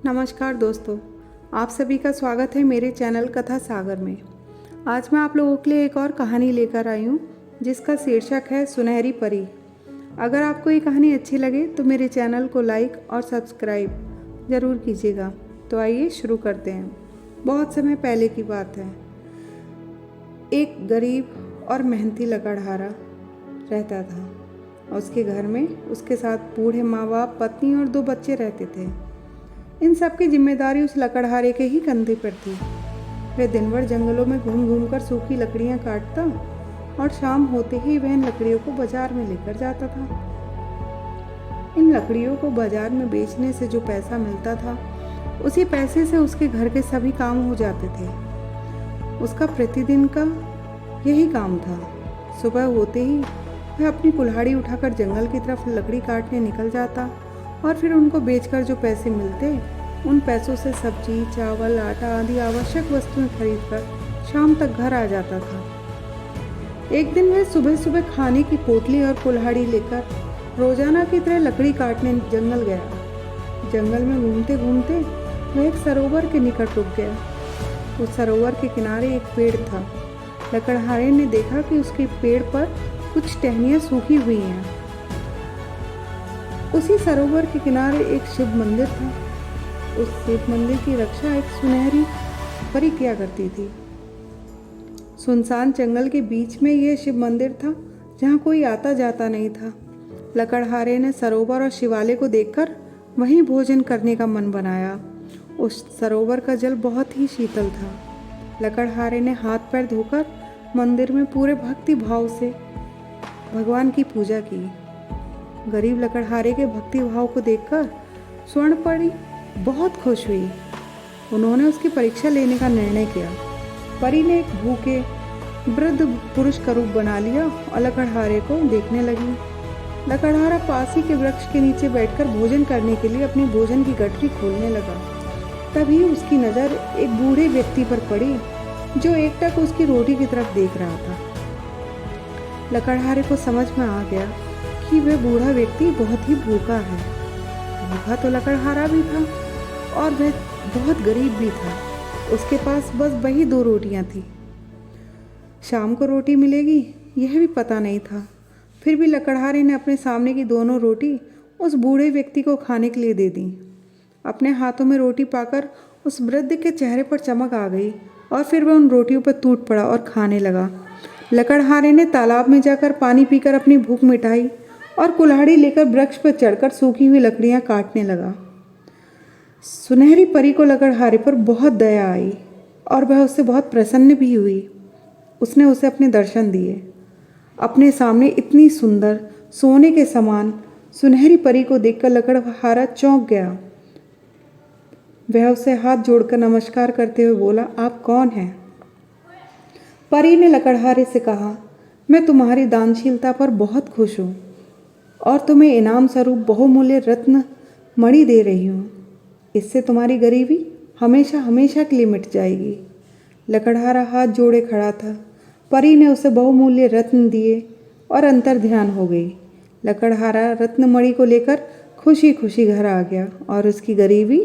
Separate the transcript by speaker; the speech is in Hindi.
Speaker 1: नमस्कार दोस्तों, आप सभी का स्वागत है मेरे चैनल कथा सागर में। आज मैं आप लोगों के लिए एक और कहानी लेकर आई हूँ जिसका शीर्षक है सुनहरी परी। अगर आपको ये कहानी अच्छी लगे तो मेरे चैनल को लाइक और सब्सक्राइब ज़रूर कीजिएगा। तो आइए शुरू करते हैं। बहुत समय पहले की बात है। एक गरीब और मेहनती लकड़हारा रहता था। उसके घर में उसके साथ बूढ़े माँ बाप, पत्नी और 2 बच्चे रहते थे। इन सब की जिम्मेदारी उस लकड़हारे के ही कंधे पर थी। वह दिन भर जंगलों में घूम घूम कर सूखी लकड़ियां काटता और शाम होते ही वह इन लकड़ियों को बाजार में लेकर जाता था। इन लकड़ियों को बाजार में बेचने से जो पैसा मिलता था, उसी पैसे से उसके घर के सभी काम हो जाते थे। उसका प्रतिदिन का यही काम था। सुबह होते ही वह अपनी कुल्हाड़ी उठाकर जंगल की तरफ लकड़ी काटने निकल जाता और फिर उनको बेचकर जो पैसे मिलते, उन पैसों से सब्जी, चावल, आटा आदि आवश्यक वस्तुएं खरीदकर शाम तक घर आ जाता था। एक दिन वह सुबह सुबह खाने की पोटली और कुल्हाड़ी लेकर रोजाना की तरह लकड़ी काटने जंगल गया। जंगल में घूमते घूमते वह एक सरोवर के निकट रुक गया। उस सरोवर के किनारे एक पेड़ था। लकड़हारे ने देखा कि उसके पेड़ पर कुछ टहनियाँ सूखी हुई हैं। उसी सरोवर के किनारे एक शिव मंदिर था। उस शिव मंदिर की रक्षा एक सुनहरी परी किया करती थी। सुनसान जंगल के बीच में यह शिव मंदिर था, जहाँ कोई आता जाता नहीं था। लकड़हारे ने सरोवर और शिवालय को देखकर वहीं भोजन करने का मन बनाया। उस सरोवर का जल बहुत ही शीतल था। लकड़हारे ने हाथ पैर धोकर मंदिर में पूरे भक्ति भाव से भगवान की पूजा की। गरीब लकड़हारे के भक्ति भाव को देखकर स्वर्ण परी बहुत खुश हुई। उन्होंने उसकी परीक्षा लेने का निर्णय किया। परी ने एक भूखे वृद्ध पुरुष का रूप बना लिया और लकड़हारे को देखने लगी। लकड़हारा पास ही के वृक्ष के नीचे बैठकर भोजन करने के लिए अपनी भोजन की गठरी खोलने लगा। तभी उसकी नज़र एक बूढ़े व्यक्ति पर पड़ी जो एकटक उसकी रोटी की तरफ देख रहा था। लकड़हारे को समझ में आ गया कि वह बूढ़ा व्यक्ति बहुत ही भूखा है। भूखा तो लकड़हारा भी था और वह बहुत गरीब भी था। उसके पास बस वही 2 रोटियां थी। शाम को रोटी मिलेगी यह भी पता नहीं था। फिर भी लकड़हारे ने अपने सामने की दोनों रोटी उस बूढ़े व्यक्ति को खाने के लिए दे दी। अपने हाथों में रोटी पाकर उस वृद्ध के चेहरे पर चमक आ गई और फिर वह उन रोटियों पर टूट पड़ा और खाने लगा। लकड़हारे ने तालाब में जाकर पानी पीकर अपनी भूख मिटाई और कुल्हाड़ी लेकर वृक्ष पर चढ़कर सूखी हुई लकड़ियां काटने लगा। सुनहरी परी को लकड़हारे पर बहुत दया आई और वह उससे बहुत प्रसन्न भी हुई। उसने उसे अपने दर्शन दिए। अपने सामने इतनी सुंदर, सोने के समान सुनहरी परी को देखकर लकड़हारा चौंक गया। वह उसे हाथ जोड़कर नमस्कार करते हुए बोला, आप कौन हैं? परी ने लकड़हारे से कहा, मैं तुम्हारी दानशीलता पर बहुत खुश हूँ और तुम्हें इनाम स्वरूप बहुमूल्य रत्न मणि दे रही हूँ। इससे तुम्हारी गरीबी हमेशा हमेशा के लिए मिट जाएगी। लकड़हारा हाथ जोड़े खड़ा था। परी ने उसे बहुमूल्य रत्न दिए और अंतर ध्यान हो गई। लकड़हारा रत्न मणि को लेकर खुशी खुशी घर आ गया और उसकी गरीबी